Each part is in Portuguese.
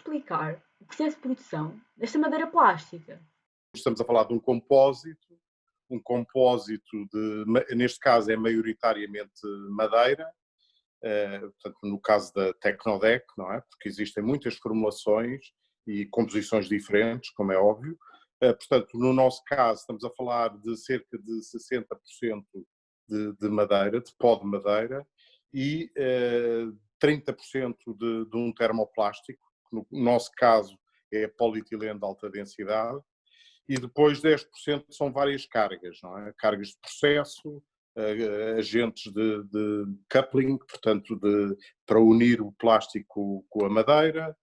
explicar o processo de produção desta madeira plástica? Estamos a falar de um compósito neste caso é maioritariamente madeira, portanto no caso da Tecnodec, não é? Porque existem muitas formulações e composições diferentes, como é óbvio. Portanto, no nosso caso estamos a falar de cerca de 60% de madeira, de pó de madeira, e 30% de um termoplástico, que no nosso caso é polietileno de alta densidade, e depois 10% são várias cargas, não é? Cargas de processo, agentes de coupling, portanto para unir o plástico com a madeira,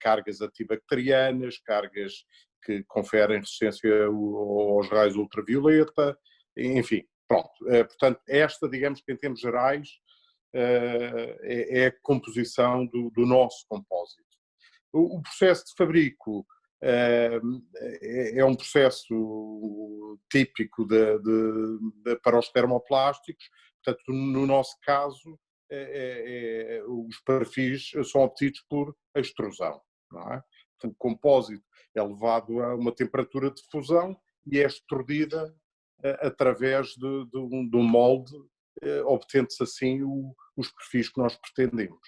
cargas antibacterianas, cargas que conferem resistência aos raios ultravioleta, enfim, pronto. Portanto, esta, digamos que em termos gerais, é a composição do nosso compósito. O processo de fabrico é um processo típico para os termoplásticos, portanto, no nosso caso, os perfis são obtidos por extrusão, não é? Portanto, o compósito é levado a uma temperatura de fusão e é extrudida através de um molde, obtendo-se assim os perfis que nós pretendemos.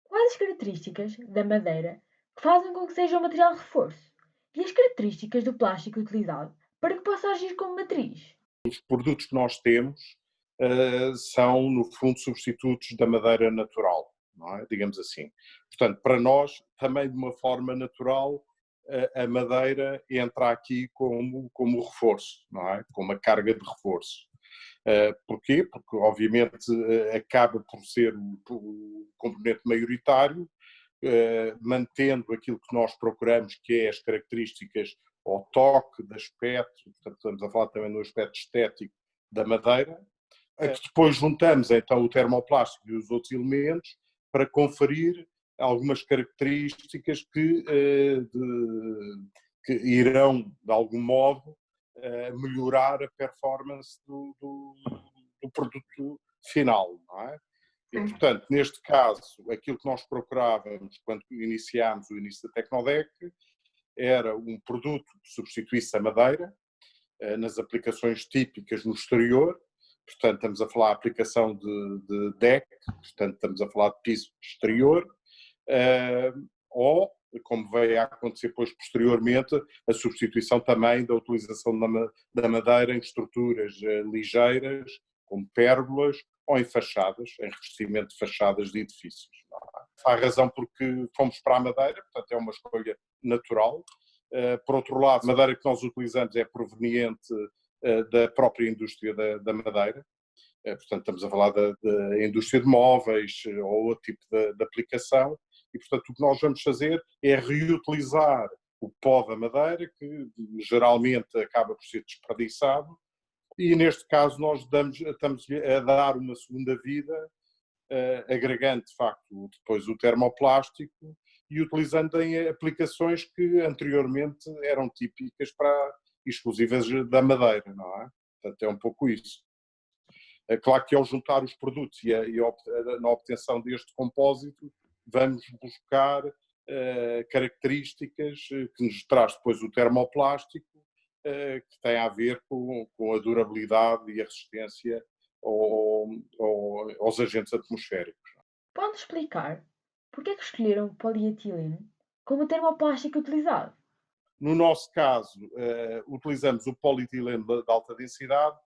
Quais as características da madeira que fazem com que seja um material de reforço? E as características do plástico utilizado para que possa agir como matriz? Os produtos que nós temos são, no fundo, substitutos da madeira natural, não é? Digamos assim. Portanto, para nós, também de uma forma natural, a madeira entra aqui como reforço, não é? Como uma carga de reforço. Porquê? Porque, obviamente, acaba por ser o componente maioritário, mantendo aquilo que nós procuramos, que é as características ao toque, de aspecto, portanto, estamos a falar também no aspecto estético da madeira, a que depois juntamos então o termoplástico e os outros elementos para conferir algumas características que irão, de algum modo, melhorar a performance do produto final, não é? E, portanto, neste caso, aquilo que nós procurávamos quando iniciámos o início da Tecnodec era um produto que substituísse a madeira nas aplicações típicas no exterior. Portanto, estamos a falar de aplicação de deck, portanto, estamos a falar de piso exterior, ou, como veio a acontecer depois posteriormente, a substituição também da utilização da madeira em estruturas ligeiras, como pérgolas, ou em fachadas, em revestimento de fachadas de edifícios. Há razão porque fomos para a madeira, portanto é uma escolha natural. Por outro lado, a madeira que nós utilizamos é proveniente da própria indústria da madeira, portanto estamos a falar da indústria de móveis ou outro tipo de aplicação, e portanto o que nós vamos fazer é reutilizar o pó da madeira, que geralmente acaba por ser desperdiçado, e neste caso nós estamos a dar uma segunda vida, agregando de facto depois o termoplástico e utilizando em aplicações que anteriormente eram típicas exclusivas da madeira, não é? Portanto é um pouco isso. É claro que ao juntar os produtos na obtenção deste compósito vamos buscar características que nos traz depois o termoplástico, que tem a ver com a durabilidade e a resistência aos agentes atmosféricos. Pode explicar porque é que escolheram o polietileno como termoplástico utilizado? No nosso caso, utilizamos o polietileno de alta densidade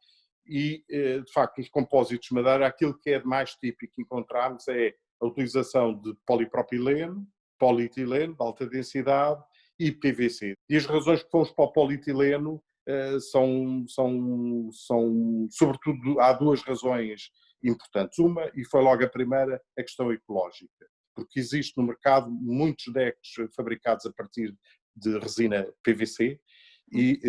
e, de facto, os compósitos de madeira, aquilo que é mais típico que encontramos é a utilização de polipropileno, polietileno de alta densidade e PVC. E as razões que fomos para o polietileno sobretudo, há duas razões importantes. Uma, e foi logo a primeira, a questão ecológica. Porque existe no mercado muitos decks fabricados a partir de resina PVC e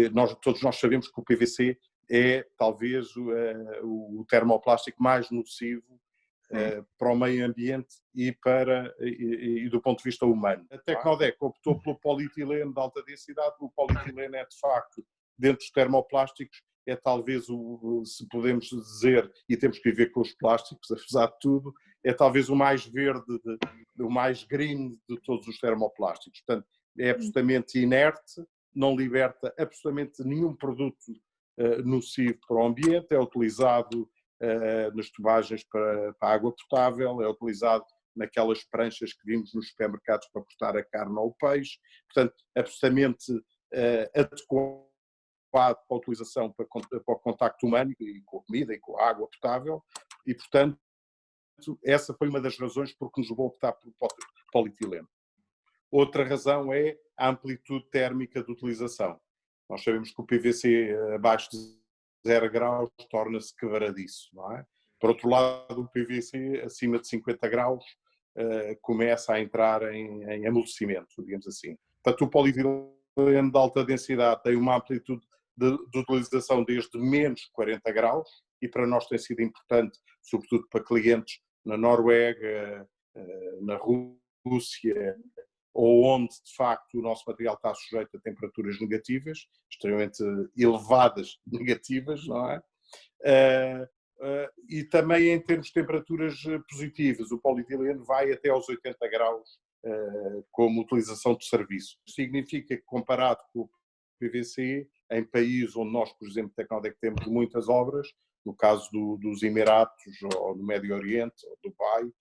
todos nós sabemos que o PVC é talvez o termoplástico mais nocivo para o meio ambiente e do ponto de vista humano. A Tecnodec optou pelo polietileno de alta densidade. O polietileno é de facto, dentro dos termoplásticos, é talvez se podemos dizer, e temos que viver com os plásticos, apesar de tudo, é talvez o mais verde, o mais green de todos os termoplásticos. Portanto, é absolutamente inerte, não liberta absolutamente nenhum produto nocivo para o ambiente, é utilizado nas tubagens para água potável, é utilizado naquelas pranchas que vimos nos supermercados para cortar a carne ou o peixe, portanto, absolutamente adequado para a utilização para o contacto humano e com a comida e com a água potável e, portanto, essa foi uma das razões por que nos levou a optar por polietileno. Outra razão é a amplitude térmica de utilização. Nós sabemos que o PVC abaixo de 0 graus torna-se quebradiço, não é? Por outro lado, o PVC acima de 50 graus começa a entrar em amolecimento, digamos assim. Portanto, o polietileno de alta densidade tem uma amplitude de utilização desde menos 40 graus e para nós tem sido importante, sobretudo para clientes na Noruega, na Rússia, ou onde de facto o nosso material está sujeito a temperaturas negativas, extremamente elevadas negativas, não é? E também em termos de temperaturas positivas, o polietileno vai até aos 80 graus como utilização de serviço. Significa que comparado com o PVC, em países onde nós, por exemplo, Tecnodec temos muitas obras, no caso dos Emiratos, ou do Médio Oriente, ou Dubai,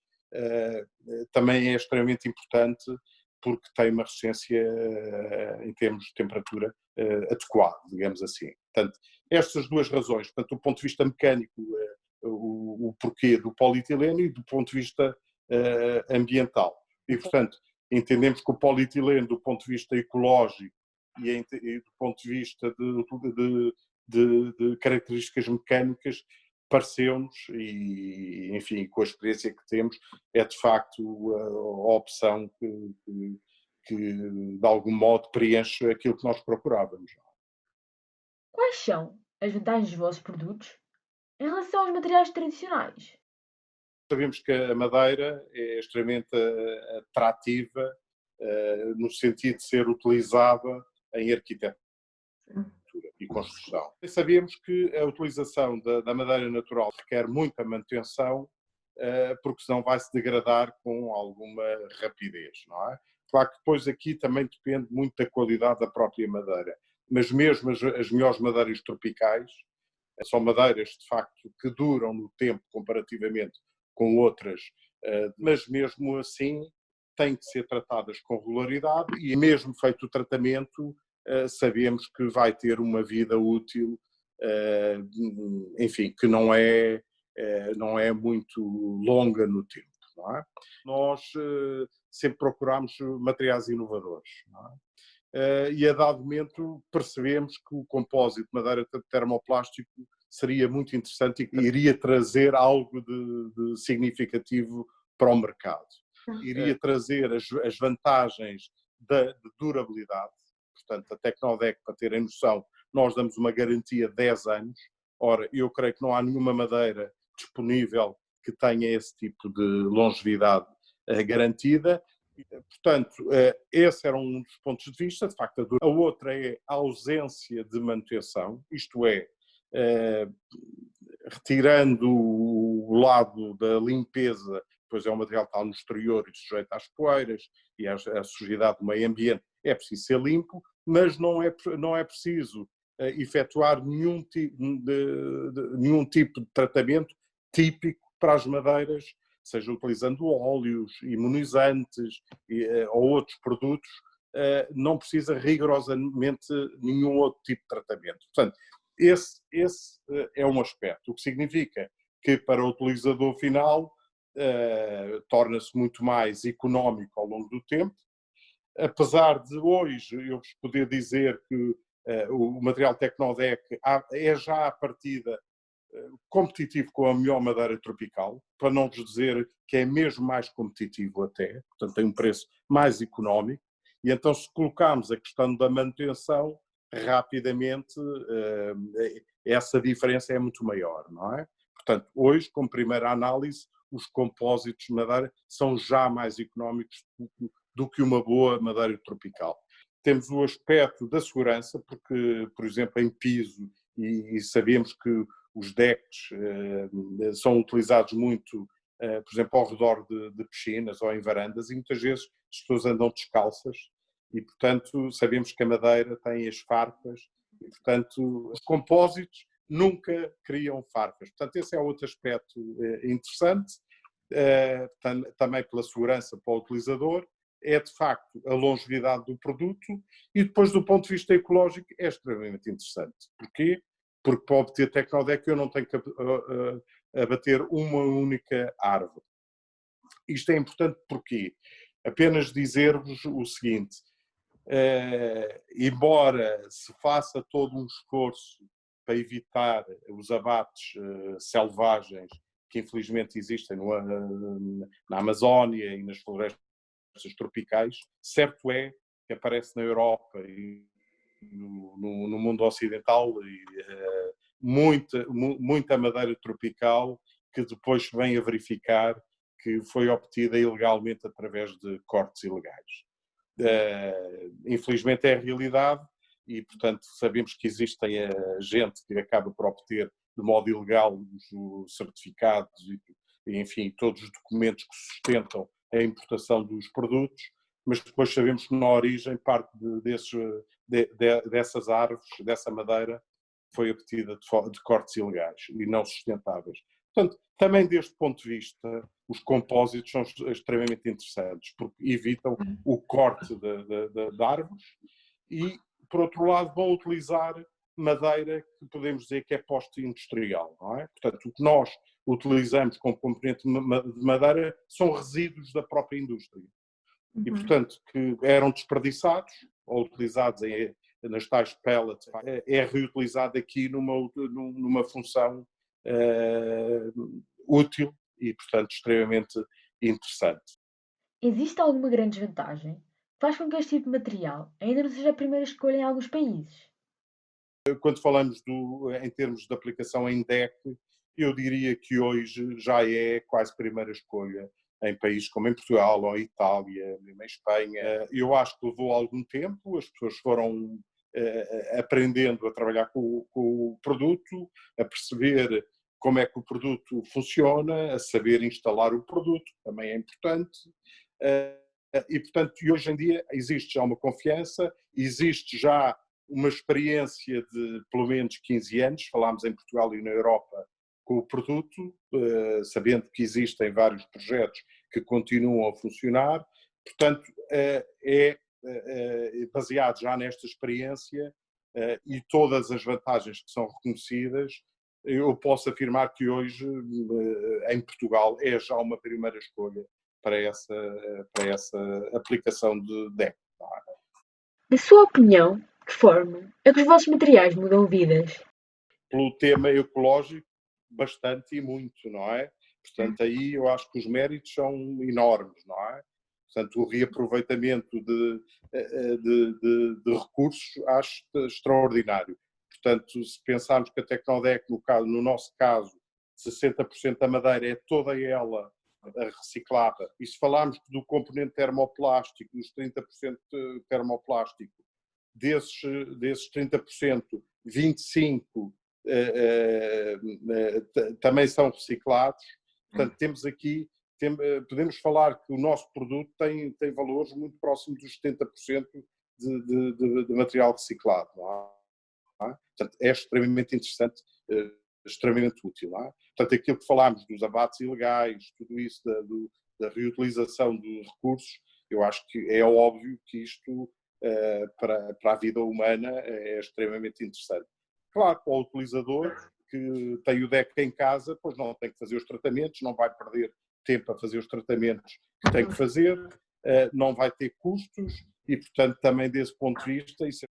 também é extremamente importante porque tem uma resistência em termos de temperatura adequada, digamos assim. Portanto, estas duas razões, portanto, do ponto de vista mecânico, o porquê do polietileno e do ponto de vista ambiental. E, portanto, entendemos que o polietileno, do ponto de vista ecológico e do ponto de vista de características mecânicas, pareceu-nos, e enfim, com a experiência que temos, é de facto a opção que de algum modo preenche aquilo que nós procurávamos. Quais são as vantagens dos vossos produtos em relação aos materiais tradicionais? Sabemos que a madeira é extremamente atrativa no sentido de ser utilizada em arquitetura e construção. E sabemos que a utilização da madeira natural requer muita manutenção, porque senão vai se degradar com alguma rapidez, não é? Claro que depois aqui também depende muito da qualidade da própria madeira, mas mesmo as melhores madeiras tropicais são madeiras de facto que duram no tempo comparativamente com outras, mas mesmo assim têm que ser tratadas com regularidade e mesmo feito o tratamento sabemos que vai ter uma vida útil, enfim, que não é muito longa no tempo. Não é? Nós sempre procuramos materiais inovadores. Não é? E a dado momento percebemos que o compósito de madeira termoplástico seria muito interessante e iria trazer algo de significativo para o mercado. Iria trazer as vantagens de durabilidade. Portanto, a Tecnodec, para terem noção, nós damos uma garantia de 10 anos. Ora, eu creio que não há nenhuma madeira disponível que tenha esse tipo de longevidade garantida. Portanto, esse era um dos pontos de vista, de facto. A outra é a ausência de manutenção, isto é, retirando o lado da limpeza, pois é um material que está no exterior e sujeito às poeiras e à sujidade do meio ambiente, é preciso ser limpo, mas não é preciso efetuar nenhum tipo de tratamento típico para as madeiras, seja utilizando óleos, imunizantes ou outros produtos, não precisa rigorosamente nenhum outro tipo de tratamento. Portanto, esse é um aspecto, o que significa que para o utilizador final torna-se muito mais económico ao longo do tempo, apesar de hoje eu vos poder dizer que o material Tecnodec é já à partida competitivo com a melhor madeira tropical, para não vos dizer que é mesmo mais competitivo até, portanto tem um preço mais económico, e então se colocarmos a questão da manutenção, rapidamente essa diferença é muito maior, não é? Portanto, hoje, como primeira análise, os compósitos de madeira são já mais económicos do que uma boa madeira tropical. Temos o aspecto da segurança, porque, por exemplo, em piso, e sabemos que os decks são utilizados muito por exemplo, ao redor de piscinas ou em varandas, e muitas vezes as pessoas andam descalças e, portanto, sabemos que a madeira tem as farpas e, portanto, os compósitos nunca criam farpas. Portanto, esse é outro aspecto interessante, também pela segurança para o utilizador, é de facto a longevidade do produto e depois do ponto de vista ecológico é extremamente interessante. Porquê? Porque para obter Tecnodeck eu não tenho que abater uma única árvore. Isto é importante porque apenas dizer-vos o seguinte, embora se faça todo um esforço para evitar os abates selvagens que infelizmente existem na Amazónia e nas florestas tropicais, certo é que aparece na Europa e no mundo ocidental muita madeira tropical que depois se vem a verificar que foi obtida ilegalmente através de cortes ilegais. Infelizmente é a realidade e, portanto, sabemos que existem gente que acaba por obter de modo ilegal os certificados e, enfim, todos os documentos que sustentam a importação dos produtos, mas depois sabemos que na origem parte dessas árvores, dessa madeira, foi obtida de cortes ilegais e não sustentáveis. Portanto, também deste ponto de vista, os compósitos são extremamente interessantes, porque evitam o corte de árvores e, por outro lado, vão utilizar madeira que podemos dizer que é pós-industrial, não é? Portanto, o que nós utilizamos como componente de madeira são resíduos da própria indústria. E, portanto, que eram desperdiçados ou utilizados nas tais pellets, é reutilizado aqui numa função útil e, portanto, extremamente interessante. Existe alguma grande desvantagem que faz com que este tipo de material ainda não seja a primeira escolha em alguns países? Quando falamos em termos de aplicação em DEC, eu diria que hoje já é quase primeira escolha em países como em Portugal ou em Itália, em Espanha. Eu acho que levou algum tempo, as pessoas foram aprendendo a trabalhar com o produto, a perceber como é que o produto funciona, a saber instalar o produto, também é importante. E, portanto, hoje em dia existe já uma confiança, existe já uma experiência de pelo menos 15 anos, falámos em Portugal e na Europa, com o produto, sabendo que existem vários projetos que continuam a funcionar. Portanto, é baseado já nesta experiência e todas as vantagens que são reconhecidas, eu posso afirmar que hoje, em Portugal, é já uma primeira escolha para essa aplicação de DEC. Na sua opinião, de que forma é que os vossos materiais mudam vidas? Pelo tema ecológico, bastante e muito, não é? Portanto, aí eu acho que os méritos são enormes, não é? Portanto, o reaproveitamento de recursos acho extraordinário. Portanto, se pensarmos que a Tecnodeck, no nosso caso, 60% da madeira é toda ela reciclada, e se falarmos do componente termoplástico, dos 30% termoplástico, desses 30%, 25% também são reciclados. Portanto, temos aqui, podemos falar que o nosso produto tem valores muito próximos dos 70% de material reciclado. Não é? Portanto, é extremamente interessante, extremamente útil. Não é? Portanto, aquilo que falámos dos abates ilegais, tudo isso da reutilização de recursos, eu acho que é óbvio que isto, para a vida humana, é extremamente interessante. Claro, para o utilizador que tem o DEC em casa, pois não tem que fazer os tratamentos, não vai perder tempo a fazer os tratamentos que tem que fazer, não vai ter custos e, portanto, também desse ponto de vista, isso